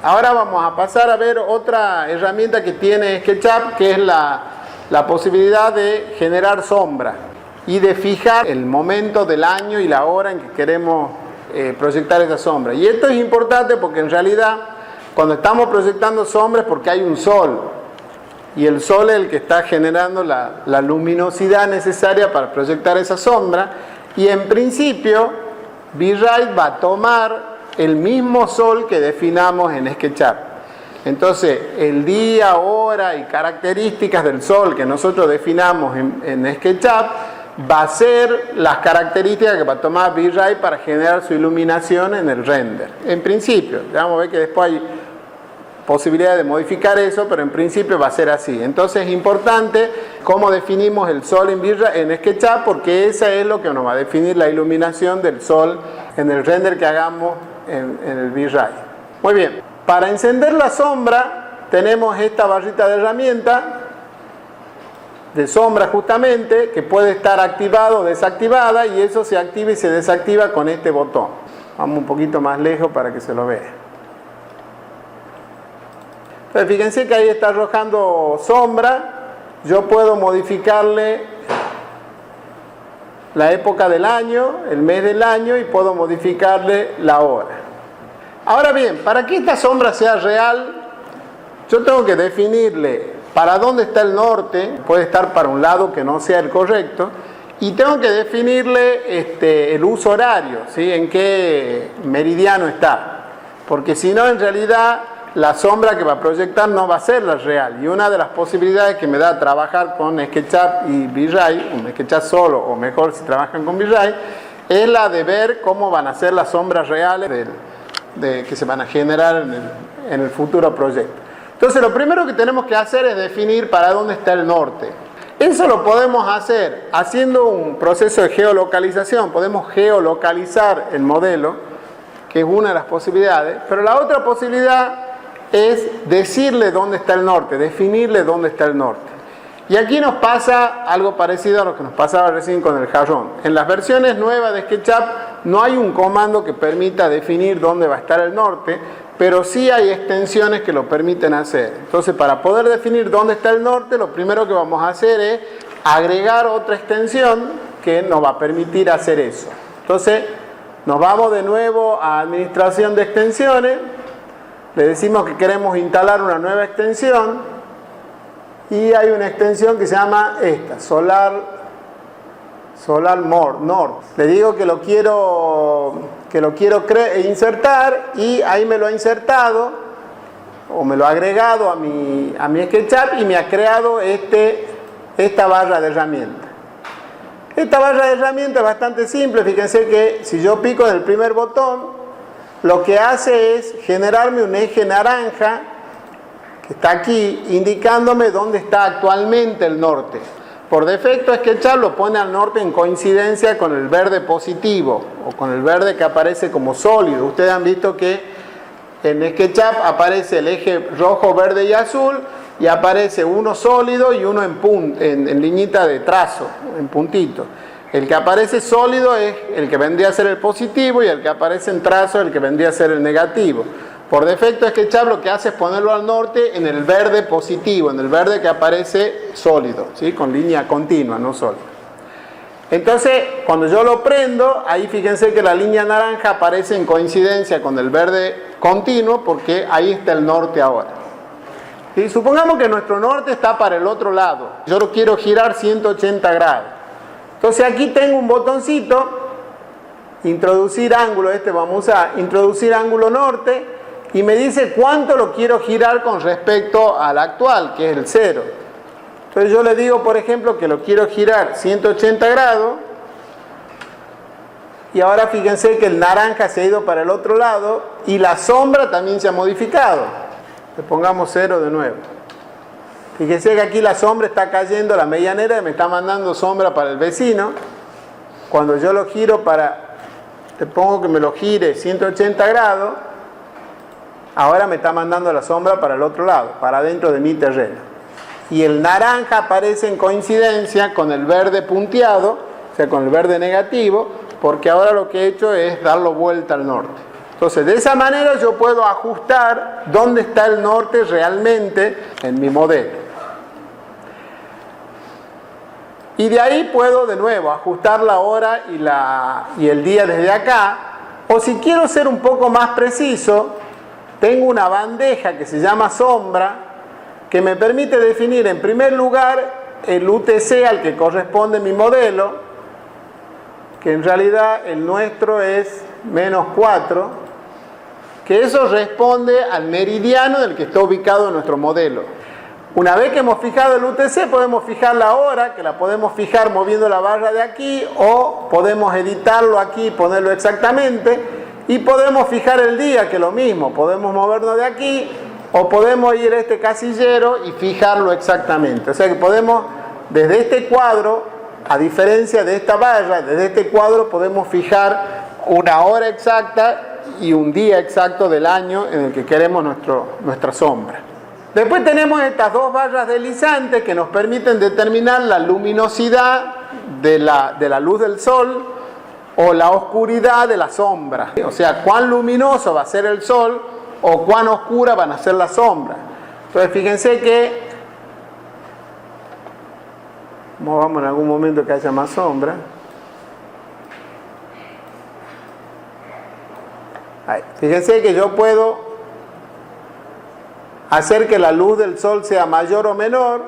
Ahora vamos a pasar a ver otra herramienta que tiene SketchUp, que es la posibilidad de generar sombra y de fijar el momento del año y la hora en que queremos proyectar esa sombra. Y esto es importante porque en realidad cuando estamos proyectando sombras es porque hay un sol, y el sol es el que está generando la luminosidad necesaria para proyectar esa sombra, y en principio V-Ray va a tomar el mismo sol que definamos en SketchUp. Entonces el día, hora y características del sol que nosotros definamos en SketchUp va a ser las características que va a tomar V-Ray para generar su iluminación en el render. En principio, ya vamos a ver que después hay posibilidad de modificar eso, pero en principio va a ser así. Entonces es importante cómo definimos el sol en SketchUp, porque esa es lo que nos va a definir la iluminación del sol en el render que hagamos en el V-Ray. Muy bien, para encender la sombra tenemos esta barrita de herramienta de sombra justamente, que puede estar activada o desactivada, y eso se activa y se desactiva con este botón. Vamos un poquito más lejos para que se lo vea. Entonces fíjense que ahí está arrojando sombra. Yo puedo modificarle la época del año, el mes del año, y puedo modificarle la hora. Ahora bien, para que esta sombra sea real, yo tengo que definirle para dónde está el norte. Puede estar para un lado que no sea el correcto, y tengo que definirle el uso horario, ¿sí? En qué meridiano está, porque si no, en realidad la sombra que va a proyectar no va a ser la real. Y una de las posibilidades que me da trabajar con SketchUp y V-Ray, un SketchUp solo, o mejor si trabajan con V-Ray, es la de ver cómo van a ser las sombras reales que se van a generar en el futuro proyecto. Entonces lo primero que tenemos que hacer es definir para dónde está el norte. Eso lo podemos hacer haciendo un proceso de geolocalización. Podemos geolocalizar el modelo, que es una de las posibilidades, pero la otra posibilidad es decirle dónde está el norte, definirle dónde está el norte. Y aquí nos pasa algo parecido a lo que nos pasaba recién con el jarrón. En las versiones nuevas de SketchUp no hay un comando que permita definir dónde va a estar el norte, pero sí hay extensiones que lo permiten hacer. Entonces, para poder definir dónde está el norte, lo primero que vamos a hacer es agregar otra extensión que nos va a permitir hacer eso. Entonces, nos vamos de nuevo a administración de extensiones. Le decimos que queremos instalar una nueva extensión, y hay una extensión que se llama esta, Solar North. Le digo que lo quiero insertar, y ahí me lo ha insertado o me lo ha agregado a mi SketchUp, y me ha creado esta barra de herramientas. Esta barra de herramientas es bastante simple. Fíjense que si yo pico en el primer botón, lo que hace es generarme un eje naranja que está aquí, indicándome dónde está actualmente el norte. Por defecto SketchUp lo pone al norte en coincidencia con el verde positivo, o con el verde que aparece como sólido. Ustedes han visto que en SketchUp aparece el eje rojo, verde y azul, y aparece uno sólido y uno en liñita de trazo, en puntito. El que aparece sólido es el que vendría a ser el positivo, y el que aparece en trazo es el que vendría a ser el negativo. Por defecto SketchUp lo que hace es ponerlo al norte en el verde positivo, en el verde que aparece sólido, ¿sí? Con línea continua, no sólida. Entonces, cuando yo lo prendo, ahí fíjense que la línea naranja aparece en coincidencia con el verde continuo, porque ahí está el norte ahora. Y supongamos que nuestro norte está para el otro lado. Yo lo quiero girar 180 grados. Entonces aquí tengo un botoncito, introducir ángulo, vamos a introducir ángulo norte, y me dice cuánto lo quiero girar con respecto al actual, que es el 0. Entonces yo le digo, por ejemplo, que lo quiero girar 180 grados, y ahora fíjense que el naranja se ha ido para el otro lado, y la sombra también se ha modificado. Le pongamos 0 de nuevo. Fíjense que aquí la sombra está cayendo, la medianera me está mandando sombra para el vecino. Cuando yo lo giro le pongo que me lo gire 180 grados, ahora me está mandando la sombra para el otro lado, para adentro de mi terreno. Y el naranja aparece en coincidencia con el verde punteado, o sea, con el verde negativo, porque ahora lo que he hecho es darlo vuelta al norte. Entonces, de esa manera yo puedo ajustar dónde está el norte realmente en mi modelo. Y de ahí puedo de nuevo ajustar la hora y el día desde acá. O si quiero ser un poco más preciso, tengo una bandeja que se llama sombra, que me permite definir en primer lugar el UTC al que corresponde mi modelo, que en realidad el nuestro es -4, que eso responde al meridiano del que está ubicado nuestro modelo. Una vez que hemos fijado el UTC, podemos fijar la hora, que la podemos fijar moviendo la barra de aquí, o podemos editarlo aquí y ponerlo exactamente, y podemos fijar el día, que es lo mismo, podemos movernos de aquí, o podemos ir a este casillero y fijarlo exactamente. O sea que podemos, desde este cuadro, a diferencia de esta barra, desde este cuadro podemos fijar una hora exacta y un día exacto del año en el que queremos nuestra sombra. Después tenemos estas dos barras deslizantes que nos permiten determinar la luminosidad de la luz del sol o la oscuridad de la sombra. O sea, cuán luminoso va a ser el sol o cuán oscura van a ser las sombras. Entonces, fíjense que, movamos en algún momento que haya más sombra. Ahí. Fíjense que yo puedo hacer que la luz del sol sea mayor o menor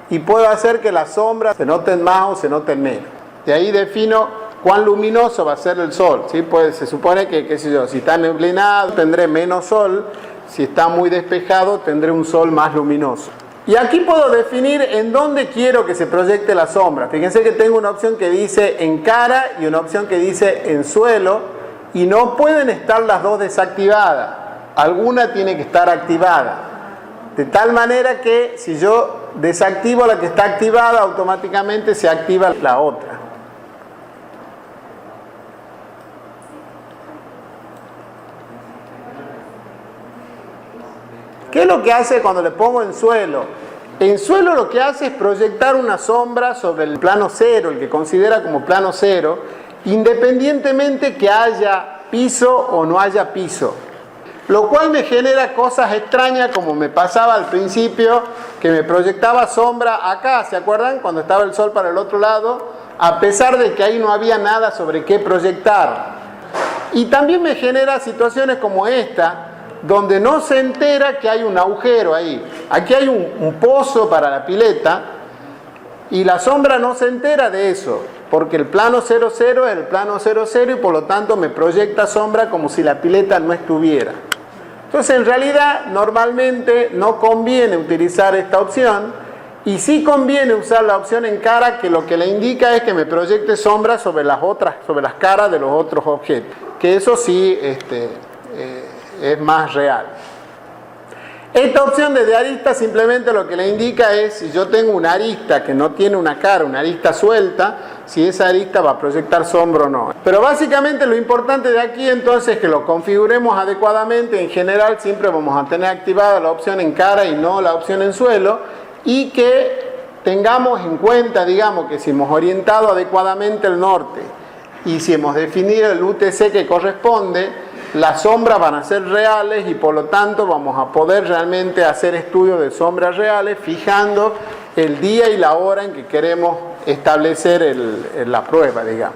y puedo hacer que las sombras se noten más o se noten menos. De ahí defino cuán luminoso va a ser el sol, ¿sí? Pues se supone que, qué sé yo, si está neblinado tendré menos sol, si está muy despejado tendré un sol más luminoso. Y aquí puedo definir en dónde quiero que se proyecte la sombra. Fíjense que tengo una opción que dice en cara y una opción que dice en suelo, y no pueden estar las dos desactivadas. Alguna tiene que estar activada, de tal manera que si yo desactivo la que está activada, automáticamente se activa la otra. ¿Qué es lo que hace cuando le pongo en suelo? En suelo lo que hace es proyectar una sombra sobre el plano cero, el que considera como plano cero, independientemente que haya piso o no haya piso. Lo cual me genera cosas extrañas, como me pasaba al principio, que me proyectaba sombra acá, ¿se acuerdan? Cuando estaba el sol para el otro lado, a pesar de que ahí no había nada sobre qué proyectar. Y también me genera situaciones como esta, donde no se entera que hay un agujero ahí. Aquí hay un pozo para la pileta, y la sombra no se entera de eso, porque el plano 00 es el plano 00 y por lo tanto me proyecta sombra como si la pileta no estuviera. Entonces, en realidad, normalmente no conviene utilizar esta opción y sí conviene usar la opción en cara, que lo que le indica es que me proyecte sombra sobre las caras de los otros objetos, que eso sí es más real. Esta opción de arista simplemente lo que le indica es si yo tengo una arista que no tiene una cara, una arista suelta, si esa arista va a proyectar sombra o no. Pero básicamente lo importante de aquí entonces es que lo configuremos adecuadamente. En general siempre vamos a tener activada la opción en cara y no la opción en suelo, y que tengamos en cuenta, digamos, que si hemos orientado adecuadamente el norte y si hemos definido el UTC que corresponde, las sombras van a ser reales y por lo tanto vamos a poder realmente hacer estudios de sombras reales fijando el día y la hora en que queremos establecer la prueba, digamos.